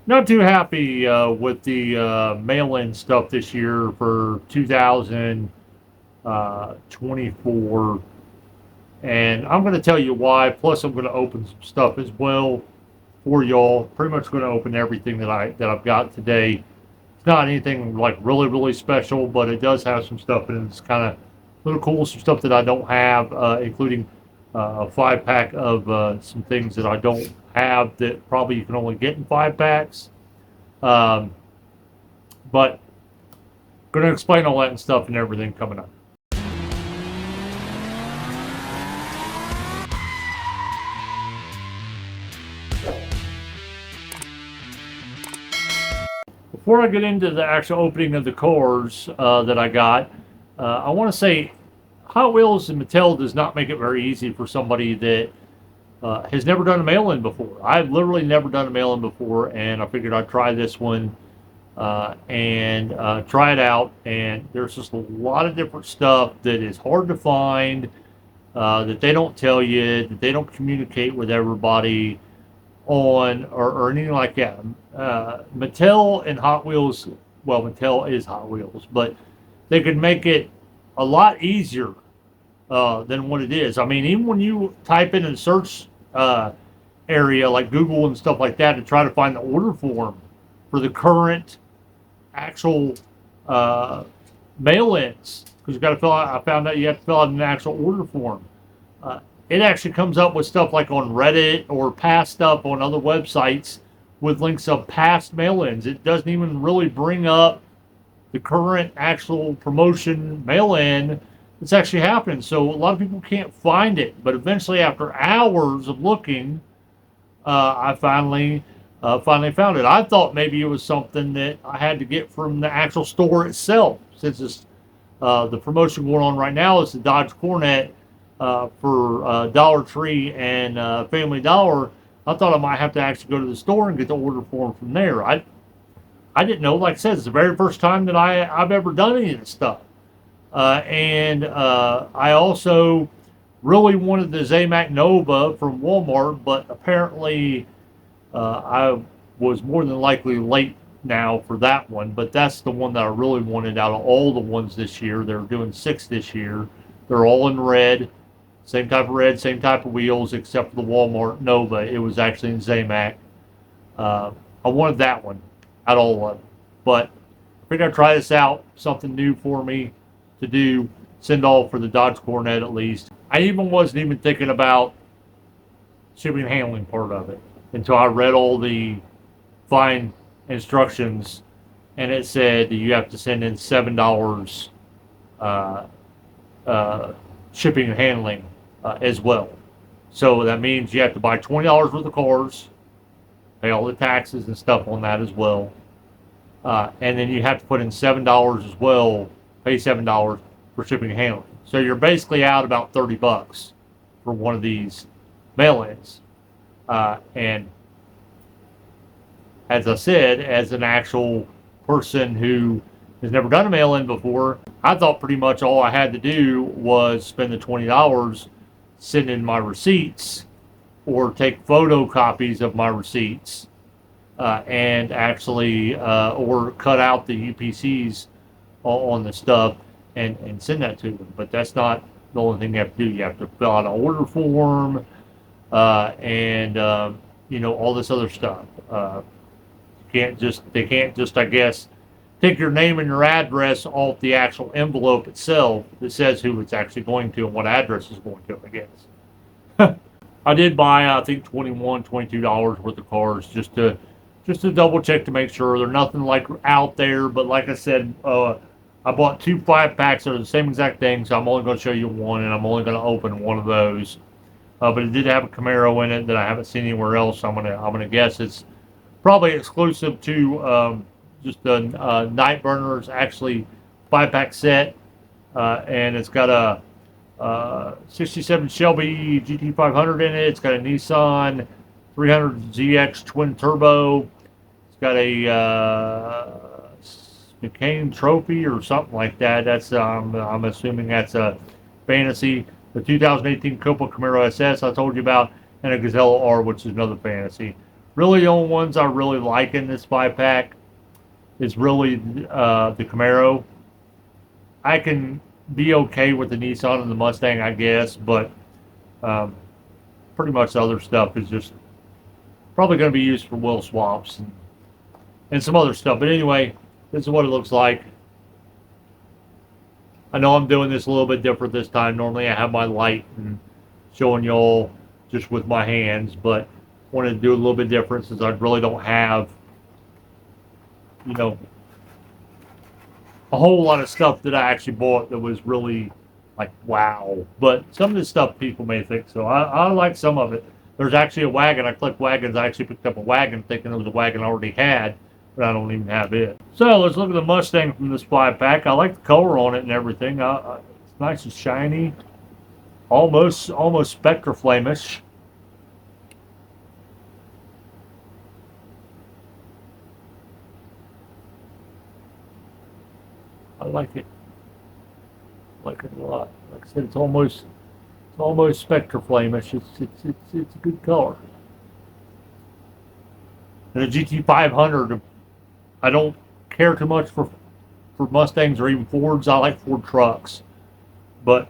Not too happy with the mail-in stuff this year for 2024, and I'm going to tell you why. Plus, I'm going to open some stuff as well for y'all. Pretty much going to open everything that I've got today. It's not anything like really special, but it does have some stuff in it. It's kind of a little cool. Some stuff that I don't have, including a 5 pack of some things that I don't have that probably you can only get in 5 packs. Um, but going to explain all that and stuff and everything coming up. Before I get into the actual opening of the cars that I got, I want to say Hot Wheels and Mattel does not make it very easy for somebody that has never done a mail-in before. I've literally never done a mail-in before, and I figured I'd try this one and try it out. And there's just a lot of different stuff that is hard to find, that they don't tell you, that they don't communicate with everybody on, or anything like that. Mattel and Hot Wheels, well, Mattel is Hot Wheels, but they could make it a lot easier than what it is. I mean, even when you type in a search area like Google and stuff like that to try to find the order form for the current actual mail-ins, because you got to fill out. I found out you have to fill out an actual order form. Uh, it actually comes up with stuff like on Reddit or past stuff on other websites with links of past mail-ins. It doesn't even really bring up the current actual promotion mail-in that's actually happening. So a lot of people can't find it. But eventually, after hours of looking, I finally found it. I thought maybe it was something that I had to get from the actual store itself, since it's the promotion going on right now is the Dodge Coronet for Dollar Tree and Family Dollar. I thought I might have to actually go to the store and get the order form from there. I didn't know. Like I said, it's the very first time that I've ever done any of this stuff. And I also really wanted the Zamac Nova from Walmart, but apparently I was more than likely late now for that one. But that's the one that I really wanted out of all the ones this year. They're doing 6 this year. They're all in red. Same type of red, same type of wheels, except for the Walmart Nova. It was actually in Zamac. I wanted that one out of all of them. But I figured I'd try this out, something new for me to do, send off for the Dodge Coronet at least. I even wasn't even thinking about shipping and handling part of it until I read all the fine instructions, and it said that you have to send in $7 uh, shipping and handling as well. So that means you have to buy $20 worth of cars, pay all the taxes and stuff on that as well. And then you have to put in $7 as well, pay $7 for shipping and handling. So you're basically out about $30 for one of these mail-ins. And as I said, as an actual person who has never done a mail-in before, I thought pretty much all I had to do was spend the $20, send in my receipts, or take photocopies of my receipts, and actually, or cut out the UPCs on the stuff and send that to them. But that's not the only thing you have to do. You have to fill out an order form, and all this other stuff. They can't just, I guess, take your name and your address off the actual envelope itself that says who it's actually going to and what address it's going to, I guess. I did buy, I think, $22 worth of cars just to double check to make sure they're nothing like out there. But like I said, I bought 2 5 packs that are the same exact thing, so I'm only going to show you one, and I'm only going to open one of those. But it did have a Camaro in it that I haven't seen anywhere else. So I'm gonna guess it's probably exclusive to just the Night Burners, actually 5 pack set, and it's got a 67 Shelby GT500 in it. It's got a Nissan 300ZX twin turbo. It's got a McCain Trophy or something like that. That's I'm assuming that's a fantasy. The 2018 Copa Camaro SS I told you about, and a Gazella R, which is another fantasy. Really, the only ones I really like in this 5-pack is really the Camaro. I can be okay with the Nissan and the Mustang, I guess, but um, pretty much the other stuff is just probably going to be used for wheel swaps and some other stuff. But anyway, this is what it looks like. I know I'm doing this a little bit different this time. Normally I have my light and showing y'all just with my hands, but wanted to do a little bit different since I really don't have, you know, a whole lot of stuff that I actually bought that was really like wow. But some of this stuff people may think so. I like some of it. There's actually a wagon. I clicked wagons. I actually picked up a wagon thinking it was a wagon I already had, but I don't even have it. So let's look at the Mustang from this 5-pack. I like the color on it and everything. It's nice and shiny, almost Spectre Flamish. I like it. I like it a lot. Like I said, it's almost Spectre Flamish. It's a good color. And the GT500, I don't care too much for Mustangs or even Fords. I like Ford trucks, but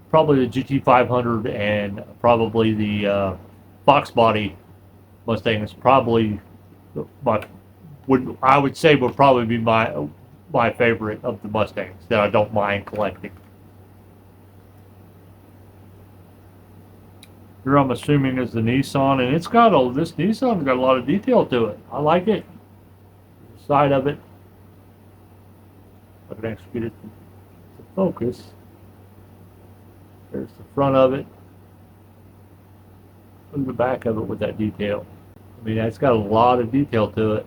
probably the GT500 and probably the Fox body Mustang is probably I would say would probably be my favorite of the Mustangs that I don't mind collecting. Here I'm assuming is the Nissan, and this Nissan's got a lot of detail to it. I like it. The side of it, I can actually get it to focus. There's the front of it. Look at the back of it with that detail. I mean, it's got a lot of detail to it.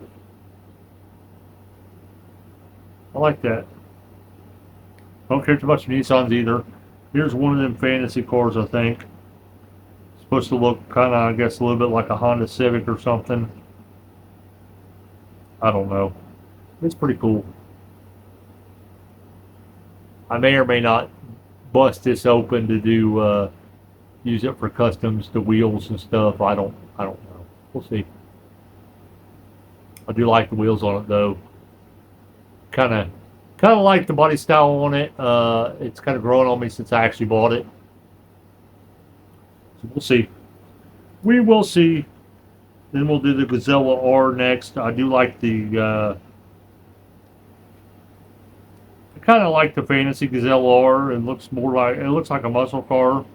I like that. Don't care too much for Nissans either. Here's one of them fantasy cars, I think. Supposed to look kind of, I guess, a little bit like a Honda Civic or something. I don't know. It's pretty cool. I may or may not bust this open to do use it for customs, the wheels and stuff. I don't know. We'll see. I do like the wheels on it though. Kind of like the body style on it. It's kind of growing on me since I actually bought it. So we'll see. We will see. Then we'll do the Gazella R next. I do like the. I kind of like the Fantasy Gazella R. It looks like a muscle car.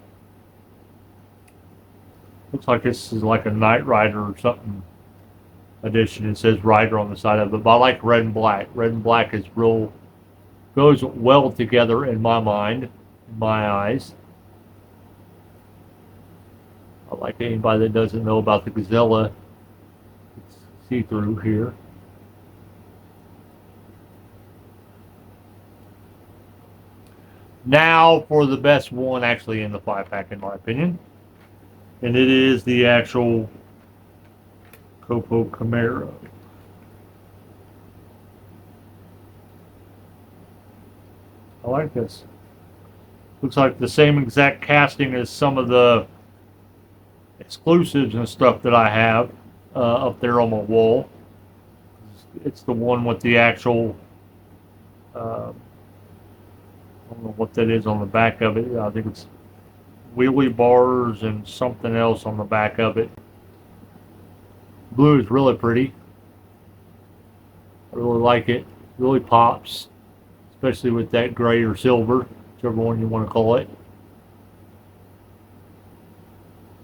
Looks like this is like a Knight Rider or something edition. It says Rider on the side of it, but I like red and black. Red and black is goes well together in my mind, in my eyes. I like anybody that doesn't know about the Gazella. It's see-through here. Now for the best one actually in the 5-pack in my opinion. And it is the actual Copo Camaro. I like this. Looks like the same exact casting as some of the exclusives and stuff that I have up there on my wall. It's the one with the actual I don't know what that is on the back of it. I think it's wheelie bars and something else on the back of it. Blue is really pretty. I really like it. Really pops, especially with that gray or silver, whichever one you want to call it.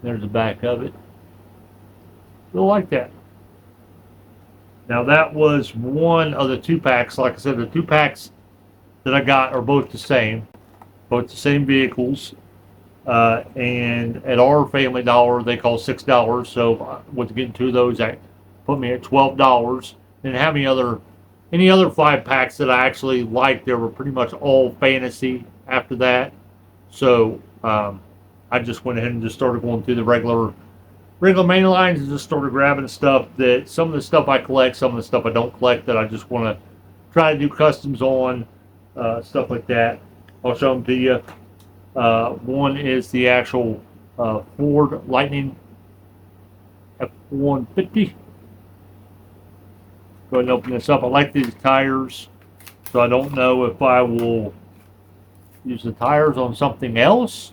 There's the back of it. Really like that. Now that was one of the 2-packs. Like I said, the 2-packs that I got are both the same vehicles. And at our Family Dollar, they cost $6. So with getting 2 of those, that put me at $12. Didn't have any other 5-packs that I actually liked. They were pretty much all fantasy after that. So I just went ahead and just started going through the regular main lines and just started grabbing stuff that some of the stuff I collect, some of the stuff I don't collect that I just want to try to do customs on, stuff like that. I'll show them to you. One is the actual Ford Lightning F-150. Go ahead and open this up. I like these tires, so I don't know if I will use the tires on something else,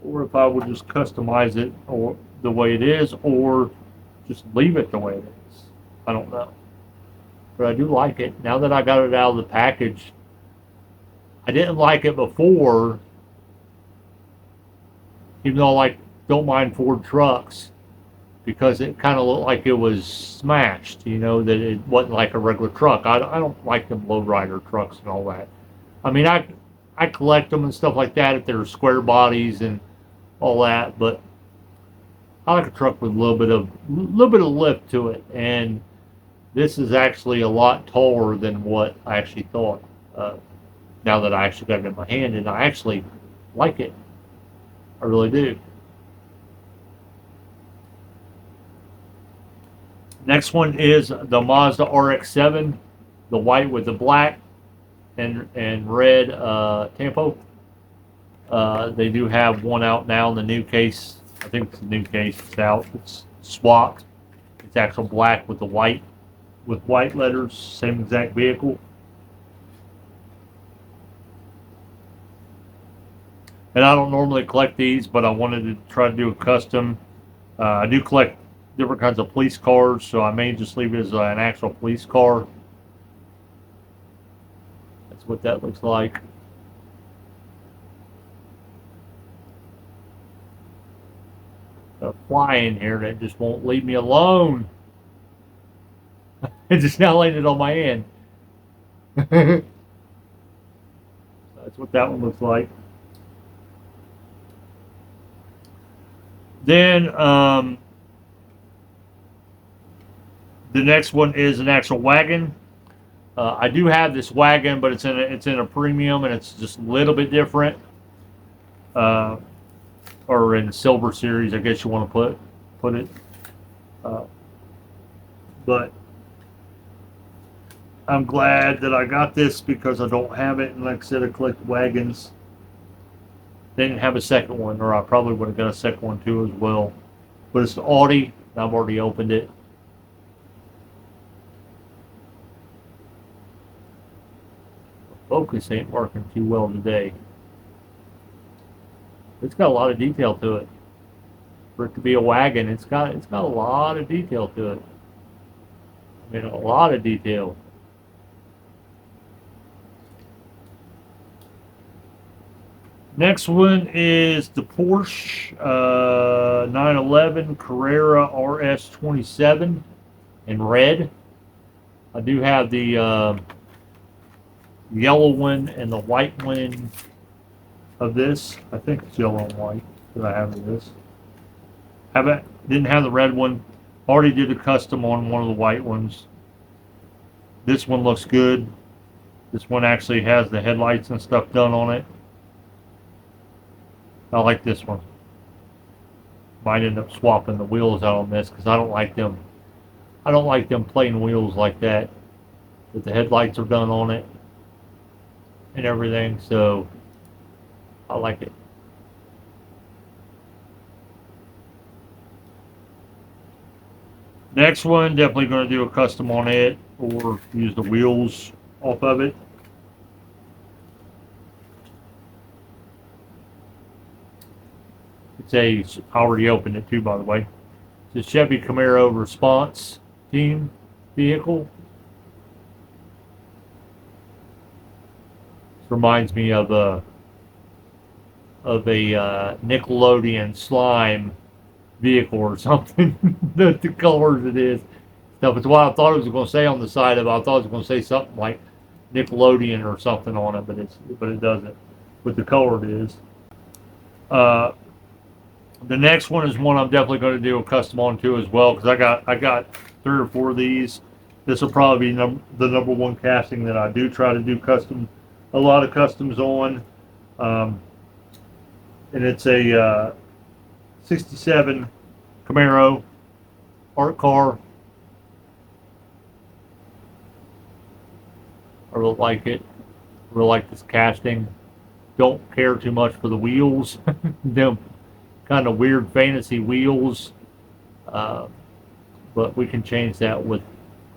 or if I would just customize it or the way it is, or just leave it the way it is. I don't know. But I do like it. Now that I got it out of the package, I didn't like it before, even though I don't mind Ford trucks, because it kind of looked like it was smashed, you know, that it wasn't like a regular truck. I don't like them lowrider trucks and all that. I mean, I collect them and stuff like that if they're square bodies and all that, but I like a truck with a little bit of lift to it, and this is actually a lot taller than what I actually thought. Now that I actually got it in my hand, and I actually like it, I really do. Next one is the Mazda RX-7, the white with the black and red tampo. They do have one out now in the new case. I think it's the new case. It's out. It's swapped. It's actual black with the white letters. Same exact vehicle. And I don't normally collect these, but I wanted to try to do a custom. I do collect different kinds of police cars, so I may just leave it as an actual police car. That's what that looks like. A fly in here that just won't leave me alone. It just now landed on my hand. That's what that one looks like. Then the next one is an actual wagon. I do have this wagon, but it's in a premium, and it's just a little bit different. Or in the silver series, I guess you want to put it. But I'm glad that I got this because I don't have it, and like I said, I collect wagons. They didn't have a second one, or I probably would have got a second one too as well. But it's the Audi, and I've already opened it. The focus ain't working too well today. It's got a lot of detail to it. For it to be a wagon, it's got a lot of detail to it. I mean, a lot of detail. Next one is the Porsche 911 Carrera RS27 in red. I do have the yellow one and the white one of this. I think it's yellow and white that I have of this. Didn't have the red one. Already did a custom on one of the white ones. This one looks good. This one actually has the headlights and stuff done on it. I like this one. Might end up swapping the wheels out on this because I don't like them. I don't like them plain wheels like that. But the headlights are done on it and everything, so I like it. Next one, definitely going to do a custom on it or use the wheels off of it. I already opened it too, by the way. It's a Chevy Camaro Response Team vehicle. This reminds me of a Nickelodeon slime vehicle or something. the colors it is. Stuff. It's what I thought it was going to say on the side of it. I thought it was going to say something like Nickelodeon or something on it, but it doesn't. But the color it is. The next one is one I'm definitely going to do a custom on too as well, because I got 3 or 4 of these. This will probably be the number one casting that I do try to do a lot of customs on. And it's a 67 Camaro art car. I really like it. I really like this casting. Don't care too much for the wheels. Them kind of weird fantasy wheels. Uh, but we can change that with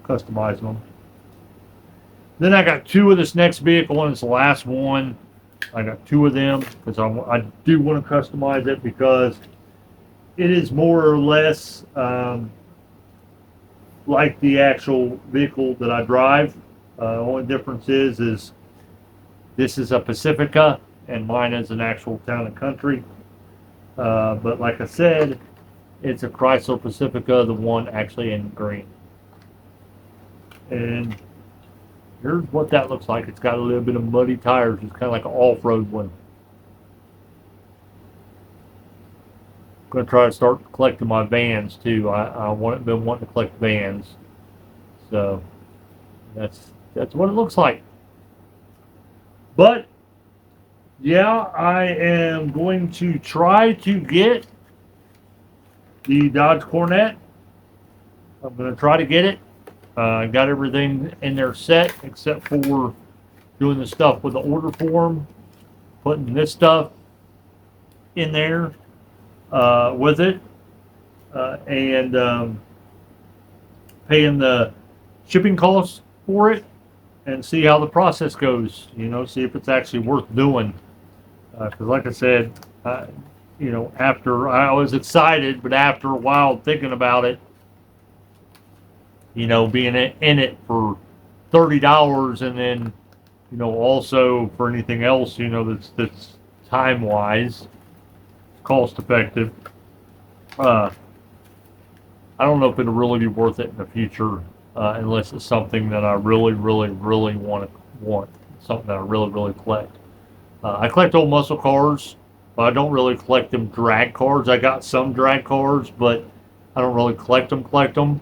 customizing them. Then I got two of this next vehicle, and it's the last one. I got two of them because I do want to customize it because it is more or less like the actual vehicle that I drive. Only difference is this is a Pacifica and mine is an actual town and country. But like I said, it's a Chrysler Pacifica, the one actually in green. And here's what that looks like. It's got a little bit of muddy tires. It's kind of like an off-road one. I'm going to try to start collecting my vans too. Been wanting to collect vans. So that's what it looks like. But yeah, I am going to try to get the Dodge Coronet. I'm going to try to get it. I got everything in there set except for doing the stuff with the order form, putting this stuff in there with it, and paying the shipping costs for it, and see how the process goes. You know, see if it's actually worth doing. Because, like I said, you know, after I was excited, but after a while thinking about it, you know, being in it for $30, and then, you know, also for anything else, you know, that's time wise, cost effective. I don't know if it'll really be worth it in the future, unless it's something that I really want something that I really collect. I collect old muscle cars, but I don't really collect them drag cars. I got some drag cars, but I don't really collect them.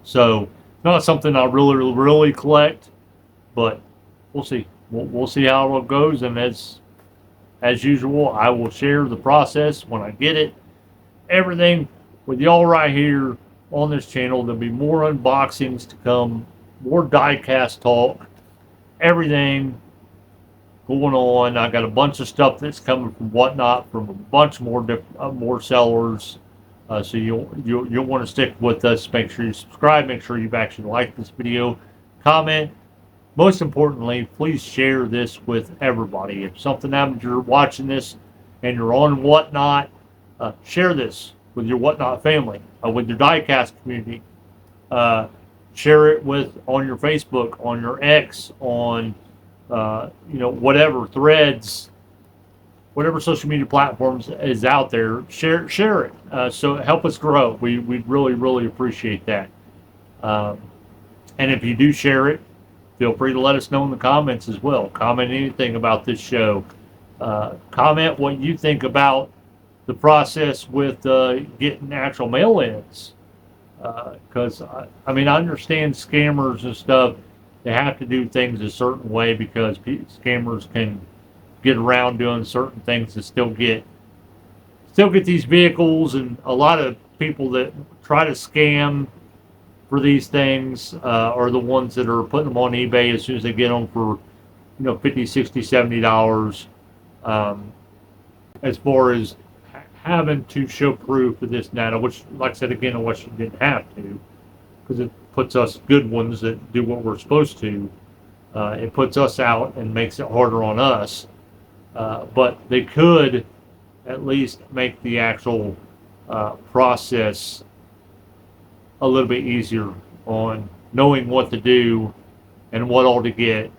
So, not something I really collect, but we'll see. We'll see how it goes, and as usual, I will share the process when I get it. Everything with y'all right here on this channel. There'll be more unboxings to come, more diecast talk, everything going on. I got a bunch of stuff that's coming from Whatnot from a bunch more sellers. So you'll want to stick with us. Make sure you subscribe. Make sure you've actually liked this video. Comment. Most importantly, please share this with everybody. If something happens, you're watching this and you're on Whatnot, share this with your Whatnot family, with your diecast community. Share it on your Facebook, on your X, on you know, whatever threads, whatever social media platforms is out there. Share it. So help us grow. We'd really appreciate that. And if you do share it, feel free to let us know in the comments as well. Comment anything about this show. Comment what you think about the process with getting actual mail-ins. Because, I mean, I understand scammers and stuff. They have to do things a certain way because scammers can get around doing certain things to still get these vehicles. And a lot of people that try to scam for these things are the ones that are putting them on eBay as soon as they get them for, you know, $50, $60, $70. As far as having to show proof of this and that, which, like I said again, I wish you didn't have to, because it puts us good ones that do what we're supposed to. It puts us out and makes it harder on us. But they could at least make the actual process a little bit easier on knowing what to do and what all to get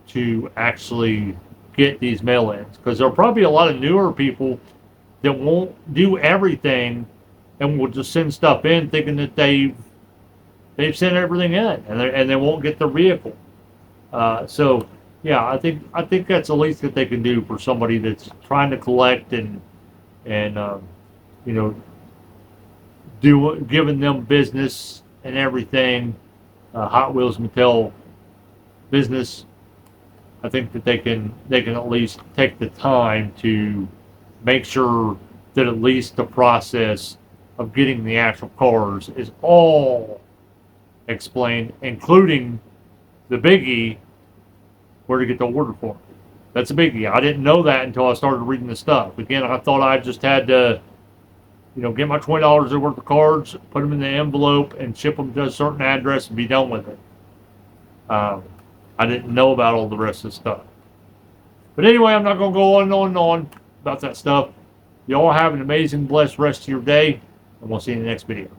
to actually get these mail-ins. Because there are probably a lot of newer people that won't do everything and will just send stuff in thinking that they've sent everything in, and they won't get their vehicle. So yeah, I think that's the least that they can do for somebody that's trying to collect and you know, giving them business and everything, Hot Wheels Mattel business. I think that they can at least take the time to make sure that at least the process of getting the actual cars is all explained, including the biggie, where to get the order form. That's a biggie. I didn't know that until I started reading the stuff. Again, I thought I just had to Get my $20 worth of cards, put them in the envelope, and ship them to a certain address and be done with it. I didn't know about all the rest of the stuff. But anyway, I'm not going to go on and on and on about that stuff. Y'all have an amazing, blessed rest of your day, and we'll see you in the next video.